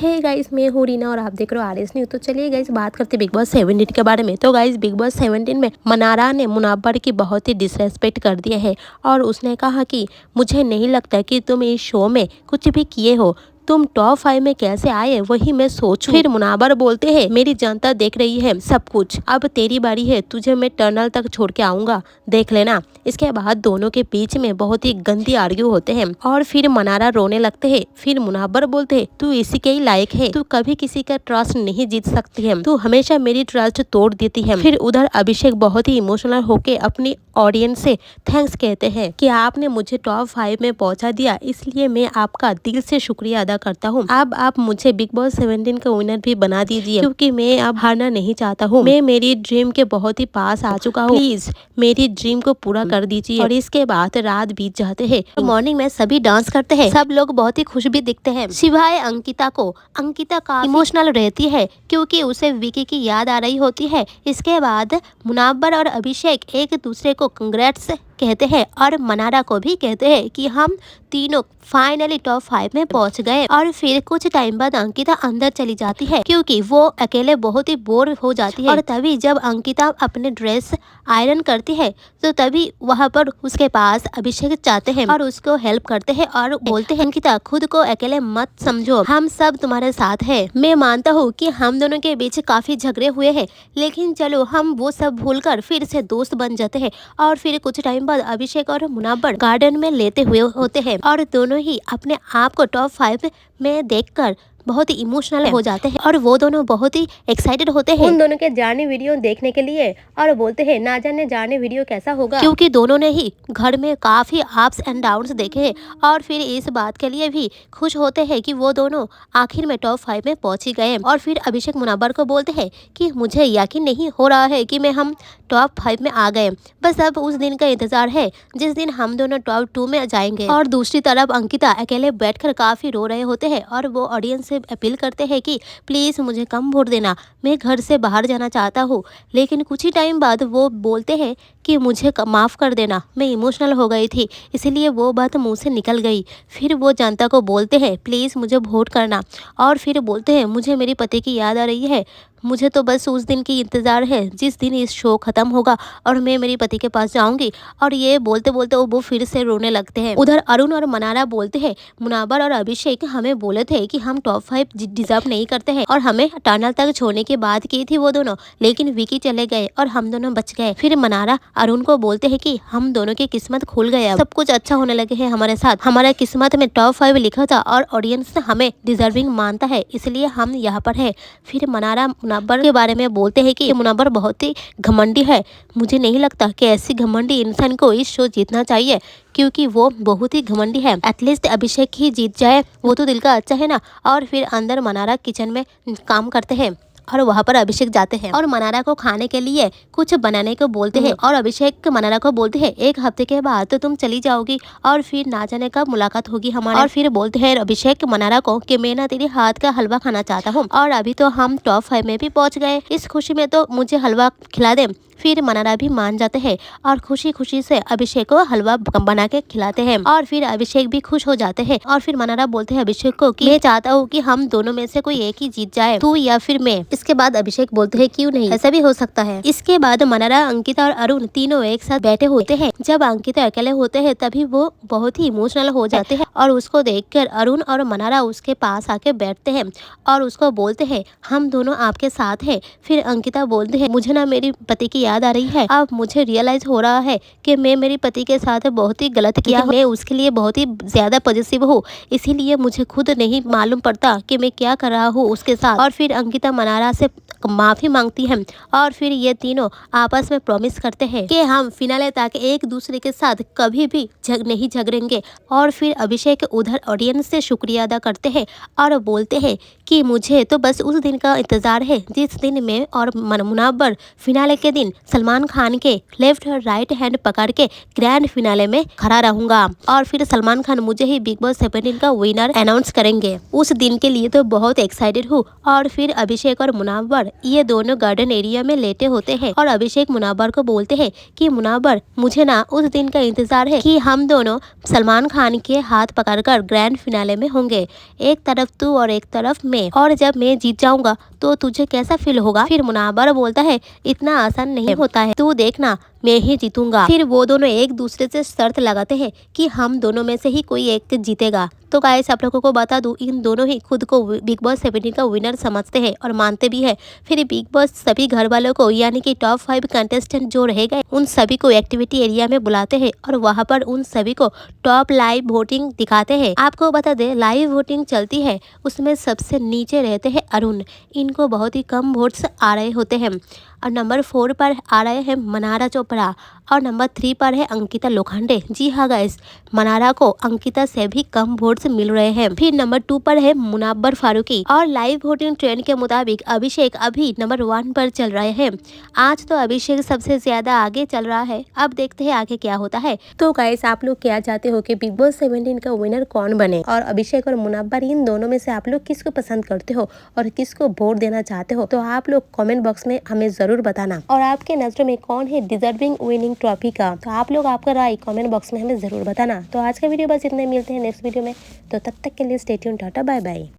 Hey guys, मैं हूँ रीना और आप देख रहे हो आरएस न्यूज़। तो चलिए गाइस, बात करते हैं बिग बॉस 17 के बारे में। तो गाइस, बिग बॉस 17 में मनारा ने मुनव्वर की बहुत ही डिसरेस्पेक्ट कर दिया है और उसने कहा कि मुझे नहीं लगता कि तुम इस शो में कुछ भी किए हो, तुम टॉप 5 में कैसे आए वही मैं सोचूं। फिर मुनव्वर बोलते हैं, मेरी जनता देख रही है सब कुछ, अब तेरी बारी है, तुझे मैं टनल तक छोड़ के आऊंगा, देख लेना। इसके बाद दोनों के बीच में बहुत ही गंदी आर्ग्यू होते हैं और फिर मनारा रोने लगते हैं। फिर मुनव्वर बोलते हैं, तू इसी के ही लायक है, तू कभी किसी का ट्रस्ट नहीं जीत सकती है, तू हमेशा मेरी ट्रस्ट तोड़ देती है। फिर उधर अभिषेक बहुत ही इमोशनल होके अपनी ऑडियंस से थैंक्स कहते हैं कि आपने मुझे टॉप 5 में पहुंचा दिया, इसलिए मैं आपका दिल से शुक्रिया अदा करता हूं। अब आप मुझे बिग बॉस 17 का विनर भी बना दीजिए, क्योंकि मैं अब हारना नहीं चाहता हूं। मैं मेरी ड्रीम के बहुत ही पास आ चुका हूं, प्लीज मेरी ड्रीम को पूरा कर दीजिए। और इसके बाद रात बीत जाते हैं। तो मॉर्निंग में सभी डांस करते हैं, सब लोग बहुत ही खुश भी दिखते हैं, सिवाय अंकिता को। अंकिता काफी इमोशनल रहती है क्योंकि उसे विकी की याद आ रही होती है। इसके बाद मुनव्वर और अभिषेक एक दूसरे को कंग्रेट्स कहते हैं और मनारा को भी कहते हैं कि हम तीनों फाइनली टॉप 5 में पहुंच गए। और फिर कुछ टाइम बाद अंकिता अंदर चली जाती है क्योंकि वो अकेले बहुत ही बोर हो जाती है। और तभी जब अंकिता अपने ड्रेस आयरन करती है तो तभी वहां पर उसके पास अभिषेक जाते हैं और उसको हेल्प करते हैं और बोलते हैं, अंकिता खुद को अकेले मत समझो, हम सब तुम्हारे साथ है। मैं मानता हूँ कि हम दोनों के बीच काफी झगड़े हुए हैं, लेकिन चलो हम वो सब भूलकर फिर से दोस्त बन जाते हैं। और फिर कुछ टाइम बाद अभिषेक और मुनव्वर गार्डन में लेते हुए होते हैं और दोनों ही अपने आप को टॉप 5 में देखकर बहुत ही इमोशनल हो जाते हैं और वो दोनों बहुत ही एक्साइटेड होते हैं उन दोनों के जाने वीडियो देखने के लिए। और बोलते हैं, ना जाने जाने वीडियो कैसा होगा, क्योंकि दोनों ने ही घर में काफी अप्स एंड डाउन्स देखे हैं। और फिर इस बात के लिए भी खुश होते हैं कि वो दोनों आखिर में टॉप 5 में पहुंच ही गए। और फिर अभिषेक मुनव्वर को बोलते हैं कि मुझे यकीन नहीं हो रहा है कि हम टॉप 5 में आ गए, बस अब उस दिन का इंतजार है जिस दिन हम दोनों टॉप 2 में जाएंगे। और दूसरी तरफ अंकिता अकेले बैठकर काफी रो रहे होते हैं और वो ऑडियंस से अपील करते हैं कि प्लीज मुझे कम वोट देना, मैं घर से बाहर जाना चाहता हूँ। लेकिन कुछ ही टाइम बाद वो बोलते हैं कि मुझे माफ़ कर देना, मैं इमोशनल हो गई थी, इसलिए वो बात मुंह से निकल गई। फिर वो जनता को बोलते हैं, प्लीज़ मुझे वोट करना। और फिर बोलते हैं, मुझे मेरी पति की याद आ रही है, मुझे तो बस उस दिन की इंतज़ार है जिस दिन इस शो ख़त्म होगा और मैं मेरी पति के पास जाऊंगी। और ये बोलते बोलते वो फिर से रोने लगते हैं। उधर अरुण और मनारा बोलते हैं, मुनव्वर और अभिषेक हमें बोले थे कि हम टॉप 5 डिजर्व नहीं करते हैं और हमें टनल तक छोड़ने की बात की थी वो दोनों, लेकिन विकी चले गए और हम दोनों बच गए। फिर मनारा अरुण को बोलते हैं कि हम दोनों की किस्मत खुल गया, सब कुछ अच्छा होने लगे हैं हमारे साथ, हमारा किस्मत में टॉप 5 लिखा था और ऑडियंस हमें डिजर्विंग मानता है, इसलिए हम यहाँ पर है। फिर मनारा मुनव्वर के बारे में बोलते हैं कि मुनव्वर बहुत ही घमंडी है, मुझे नहीं लगता कि ऐसी घमंडी इंसान को इस शो जीतना चाहिए, क्योंकि वो बहुत ही घमंडी है। एटलीस्ट अभिषेक ही जीत जाए, वो तो दिल का अच्छा है ना। और फिर अंदर मनारा किचन में काम करते हैं और वहाँ पर अभिषेक जाते हैं और मनारा को खाने के लिए कुछ बनाने को बोलते हैं। और अभिषेक मनारा को बोलते हैं, 1 हफ्ते के बाद तो तुम चली जाओगी और फिर ना जाने कब मुलाकात होगी हमारी। और फिर बोलते हैं अभिषेक मनारा को कि मैं ना तेरे हाथ का हलवा खाना चाहता हूँ, और अभी तो हम टॉप 5 में भी पहुँच गए, इस खुशी में तो मुझे हलवा खिला दे। फिर मनारा भी मान जाते हैं और खुशी खुशी से अभिषेक को हलवा बना के खिलाते हैं और फिर अभिषेक भी खुश हो जाते हैं। और फिर मनारा बोलते हैं अभिषेक को कि मैं चाहता हूँ कि हम दोनों में से कोई एक ही जीत जाए, तू या फिर मैं। इसके बाद अभिषेक बोलते हैं, क्यों नहीं, ऐसा भी हो सकता है। इसके बाद मनारा, अंकिता और अरुण तीनों एक साथ बैठे होते हैं। जब अंकिता अकेले होते हैं तभी वो बहुत ही इमोशनल हो जाते हैं और उसको देखकर अरुण और मनारा उसके पास आके बैठते हैं और उसको बोलते हैं, हम दोनों आपके साथ है। फिर अंकिता बोलते हैं, मुझे ना मेरी पति की याद आ रही है, अब मुझे रियलाइज हो रहा है कि मैं मेरे पति के साथ बहुत ही गलत किया, मैं उसके लिए बहुत ही ज्यादा पॉजिटिव हूँ, इसीलिए मुझे खुद नहीं मालूम पड़ता कि मैं क्या कर रहा हूँ उसके साथ। और फिर अंकिता मनारा से माफी मांगती है और फिर ये तीनों आपस में प्रॉमिस करते हैं कि हम फिनाले तक एक दूसरे के साथ कभी भी नहीं झगड़ेंगे। और फिर अभिषेक उधर ऑडियंस से शुक्रिया अदा करते हैं और बोलते हैं कि मुझे तो बस उस दिन का इंतजार है जिस दिन मैं और मुनव्वर फिनाले के दिन सलमान खान के लेफ्ट और राइट हैंड पकड़ के ग्रैंड फिनाले में खड़ा रहूंगा और फिर सलमान खान मुझे ही बिग बॉस 17 का विनर अनाउंस करेंगे। उस दिन के लिए तो बहुत एक्साइटेड हूँ। और फिर अभिषेक और मुनव्वर ये दोनों गार्डन एरिया में लेटे होते हैं और अभिषेक मुनव्वर को बोलते हैं कि मुनव्वर मुझे ना उस दिन का इंतजार है कि हम दोनों सलमान खान के हाथ पकड़कर ग्रैंड फिनाले में होंगे, एक तरफ तू और एक तरफ मैं, और जब मैं जीत जाऊंगा तो तुझे कैसा फील होगा। फिर मुनव्वर बोलता है इतना आसान नहीं होता है, तू देखना मैं ही जीतूंगा। फिर वो दोनों एक दूसरे से शर्त लगाते हैं कि हम दोनों में से ही कोई एक जीतेगा। तो गाइस आप लोगों को बता दूं, इन दोनों ही खुद को बिग बॉस 17 का विनर समझते हैं और मानते भी है। फिर बिग बॉस सभी घर वालों को यानी कि टॉप 5 कंटेस्टेंट जो रह गए उन सभी को एक्टिविटी एरिया में बुलाते हैं और वहां पर उन सभी को टॉप लाइव वोटिंग दिखाते हैं। आपको बता दे लाइव वोटिंग चलती है उसमें सबसे नीचे रहते हैं अरुण, इनको बहुत ही कम वोट्स आ रहे होते हैं। और नंबर 4 पर आ रहे हैं मनारा चोपड़ा और नंबर 3 पर है अंकिता लोखंडे। जी हाँ गाइस, मनारा को अंकिता से भी कम वोट्स मिल रहे हैं। फिर नंबर 2 पर है मुनव्वर फारूकी और लाइव वोटिंग ट्रेंड के मुताबिक अभिषेक अभी नंबर 1 पर चल रहे हैं। आज तो अभिषेक सबसे ज्यादा आगे चल रहा है, अब देखते हैं आगे क्या होता है। तो गाइस आप लोग क्या चाहते हो कि बिग बॉस 17 का विनर कौन बने, और अभिषेक और मुनव्वर इन दोनों में से आप लोग किसको पसंद करते हो और किसको वोट देना चाहते हो, तो आप लोग कमेंट बॉक्स में हमें जरूर बताना। और आपके नजरों में कौन है डिजर्विंग विनिंग ट्रॉफी का, तो आप लोग आपका राय कमेंट बॉक्स में हमें जरूर बताना। तो आज का वीडियो बस इतने, मिलते हैं नेक्स्ट वीडियो में, तो तब तक के लिए stay tuned, tata bye bye.